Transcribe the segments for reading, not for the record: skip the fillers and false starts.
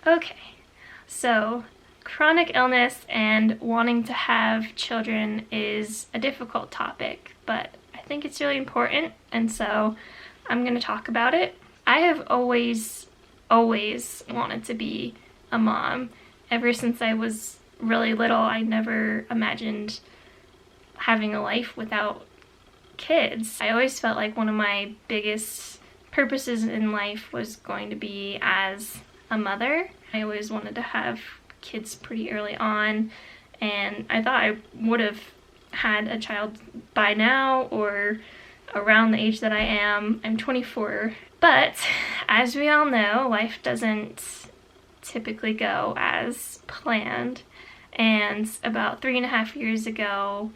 Okay, so chronic illness and wanting to have children is a difficult topic, but I think it's really important, and so I'm going to talk about it. I have always wanted to be a mom. Ever since I was really little, I never imagined having a life without kids. I always felt like one of my biggest purposes in life was going to be as a mother. I always wanted to have kids pretty early on, and I thought I would have had a child by now or around the age that I am. I'm 24, but as we all know, life doesn't typically go as planned, and about 3.5 years ago,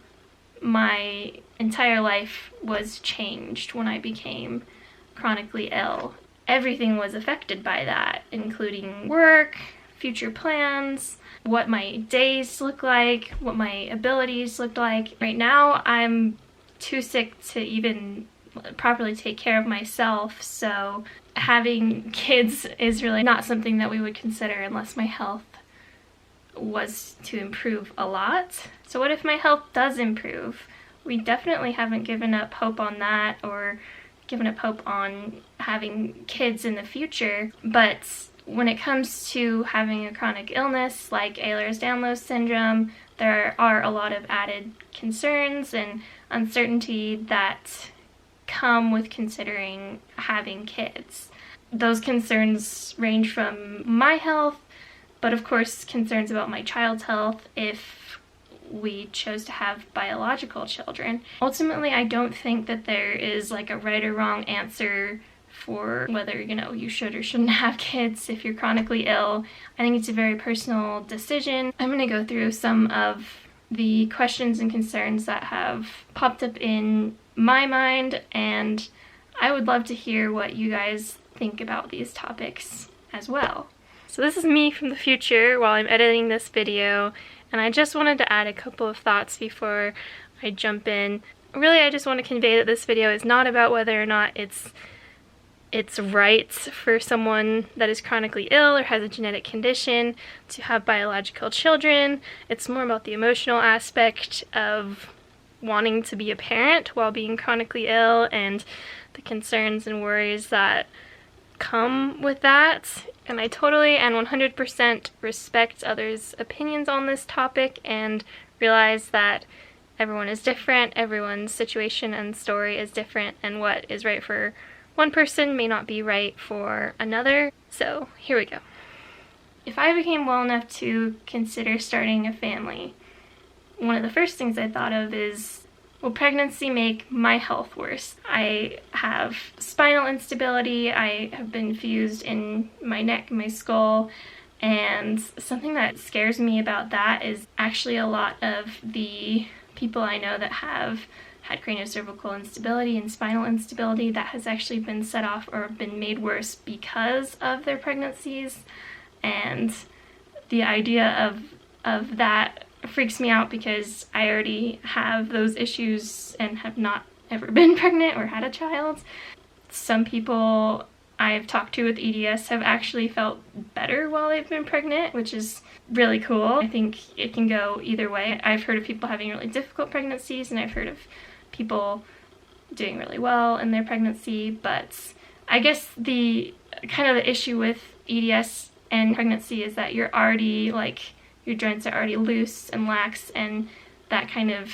my entire life was changed when I became chronically ill. Everything was affected by that, including work, future plans, what my days look like, what my abilities look like. Right now, I'm too sick to even properly take care of myself, so having kids is really not something that we would consider unless my health was to improve a lot. So what if my health does improve? We definitely haven't given up hope on that or given up hope on having kids in the future, but when it comes to having a chronic illness like Ehlers-Danlos syndrome, there are a lot of added concerns and uncertainty that come with considering having kids. Those concerns range from my health, but of course concerns about my child's health if we chose to have biological children. Ultimately, I don't think that there is like a right or wrong answer for whether, you should or shouldn't have kids if you're chronically ill. I think it's a very personal decision. I'm going to go through some of the questions and concerns that have popped up in my mind, and I would love to hear what you guys think about these topics as well. So this is me from the future while I'm editing this video, and I just wanted to add a couple of thoughts before I jump in. Really, I just want to convey that this video is not about whether or not it's right for someone that is chronically ill or has a genetic condition to have biological children. It's more about the emotional aspect of wanting to be a parent while being chronically ill and the concerns and worries that come with that. And I totally and 100% respect others' opinions on this topic and realize that everyone is different, everyone's situation and story is different, and what is right for one person may not be right for another. So here we go. If I became well enough to consider starting a family, one of the first things I thought of is, will pregnancy make my health worse? I have spinal instability, I have been fused in my neck and my skull, and something that scares me about that is actually a lot of the people I know that have had craniocervical instability and spinal instability that has actually been set off or been made worse because of their pregnancies, and the idea of that freaks me out because I already have those issues and have not ever been pregnant or had a child. Some people I've talked to with EDS have actually felt better while they've been pregnant, which is really cool. I think it can go either way. I've heard of people having really difficult pregnancies, and I've heard of people doing really well in their pregnancy, but I guess the kind of the issue with EDS and pregnancy is that you're already your joints are already loose and lax, and that kind of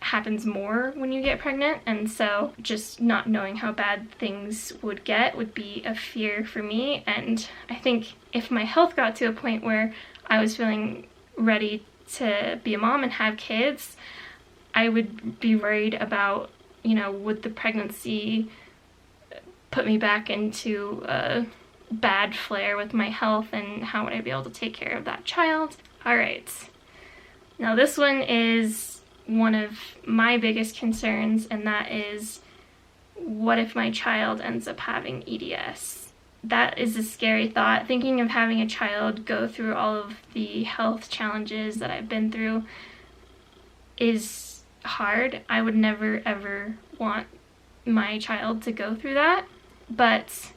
happens more when you get pregnant, and so just not knowing how bad things would get would be a fear for me. And I think if my health got to a point where I was feeling ready to be a mom and have kids, I would be worried about, would the pregnancy put me back into a bad flare with my health, and how would I be able to take care of that child? Alright, now this one is one of my biggest concerns, and that is, what if my child ends up having EDS? That is a scary thought. Thinking of having a child go through all of the health challenges that I've been through is hard. I would never ever want my child to go through that, but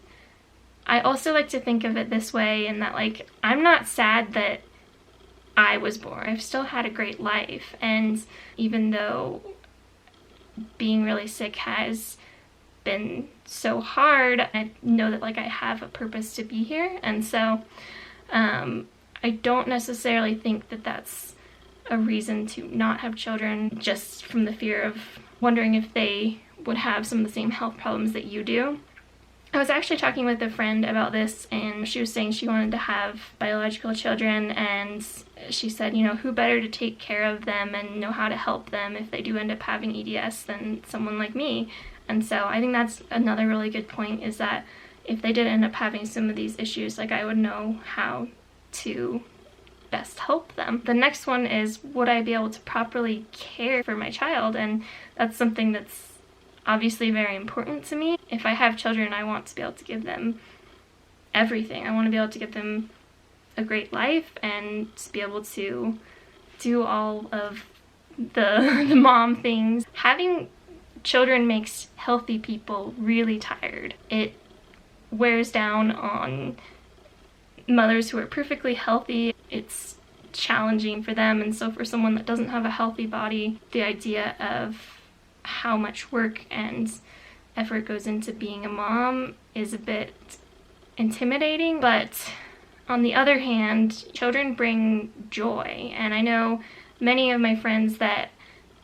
I also like to think of it this way, in that like I'm not sad that I was born. I've still had a great life, and even though being really sick has been so hard, I know that like I have a purpose to be here. And so I don't necessarily think that that's a reason to not have children, just from the fear of wondering if they would have some of the same health problems that you do. I was actually talking with a friend about this, and she was saying she wanted to have biological children, and she said, you know, who better to take care of them and know how to help them if they do end up having EDS than someone like me. And so I think that's another really good point, is that if they did end up having some of these issues, like I would know how to best help them. The next one is, would I be able to properly care for my child? And that's something that's obviously very important to me. If I have children, I want to be able to give them everything. I want to be able to give them a great life and to be able to do all of the mom things. Having children makes healthy people really tired. It wears down on mothers who are perfectly healthy. It's challenging for them, and so for someone that doesn't have a healthy body, the idea of how much work and effort goes into being a mom is a bit intimidating. But on the other hand, children bring joy, and I know many of my friends that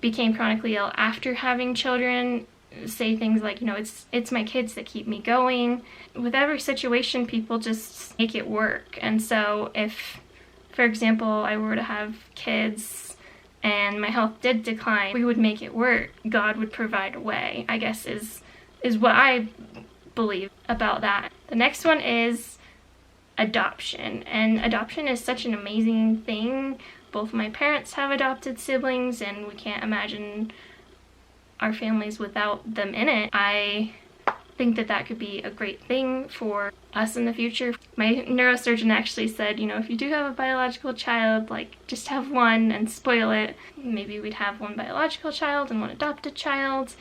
became chronically ill after having children say things like, you know, it's my kids that keep me going. With every situation, people just make it work. And so if, for example, I were to have kids and my health did decline, we would make it work. God would provide a way, I guess is what I believe about that. The next one is adoption. And adoption is such an amazing thing. Both my parents have adopted siblings, and we can't imagine our families without them in it. I think that that could be a great thing for us in the future. My neurosurgeon actually said, you know, if you do have a biological child, like just have one and spoil it. Maybe we'd have one biological child and one adopted child.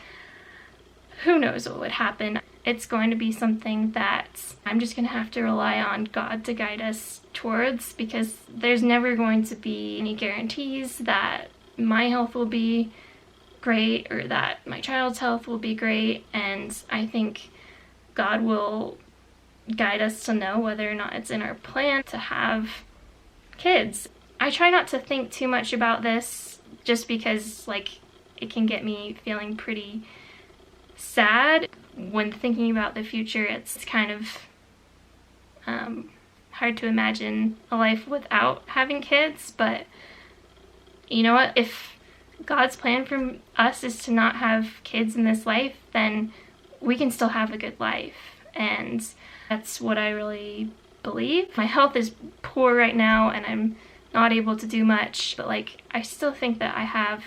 Who knows what would happen? It's going to be something that I'm just going to have to rely on God to guide us towards, because there's never going to be any guarantees that my health will be great or that my child's health will be great. And I think God will guide us to know whether or not it's in our plan to have kids. I try not to think too much about this, just because like it can get me feeling pretty sad. When thinking about the future, it's kind of hard to imagine a life without having kids. But you know what, if God's plan for us is to not have kids in this life, then we can still have a good life. And that's what I really believe. My health is poor right now and I'm not able to do much, but like I still think that I have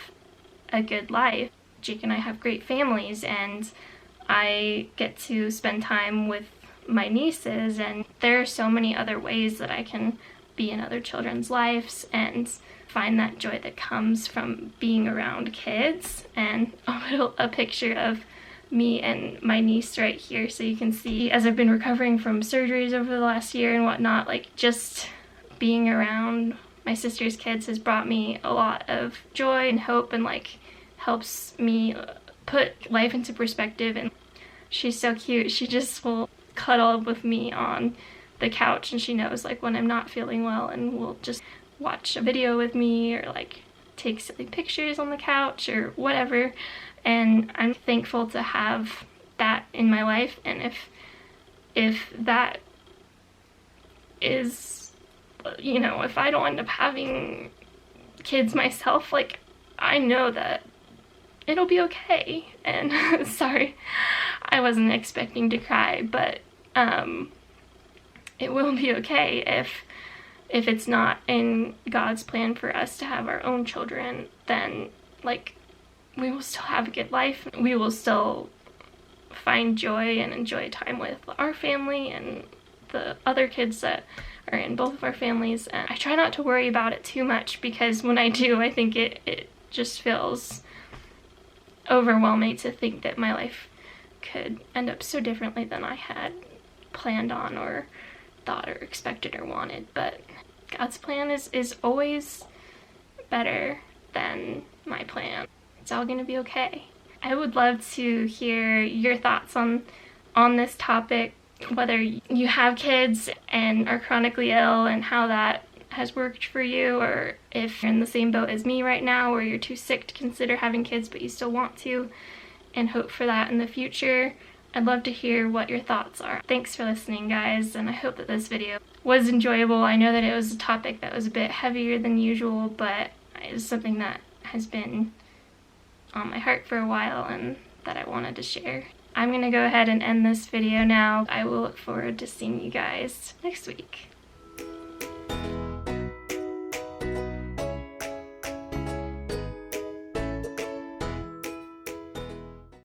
a good life. Jake and I have great families, and I get to spend time with my nieces, and there are so many other ways that I can be in other children's lives and find that joy that comes from being around kids. And I'll put a picture of me and my niece right here so you can see, as I've been recovering from surgeries over the last year and whatnot, like just being around my sister's kids has brought me a lot of joy and hope, and like helps me put life into perspective. And she's so cute. She just will cuddle up with me on the couch, and she knows like when I'm not feeling well, and will just watch a video with me or like take silly pictures on the couch or whatever. And I'm thankful to have that in my life. And if that is, you know, if I don't end up having kids myself, like I know that it'll be okay. And sorry, I wasn't expecting to cry, but it will be okay if it's not in God's plan for us to have our own children. Then like we will still have a good life. We will still find joy and enjoy time with our family and the other kids that are in both of our families. And I try not to worry about it too much, because when I do, I think it just feels overwhelming to think that my life could end up so differently than I had planned on or thought or expected or wanted. But God's plan is always better than my plan. It's all gonna be okay. I would love to hear your thoughts on this topic, whether you have kids and are chronically ill and how that has worked for you, or if you're in the same boat as me right now where you're too sick to consider having kids but you still want to and hope for that in the future. I'd love to hear what your thoughts are. Thanks for listening, guys, and I hope that this video was enjoyable. I know that it was a topic that was a bit heavier than usual, but it's something that has been on my heart for a while and that I wanted to share. I'm gonna go ahead and end this video now. I will look forward to seeing you guys next week.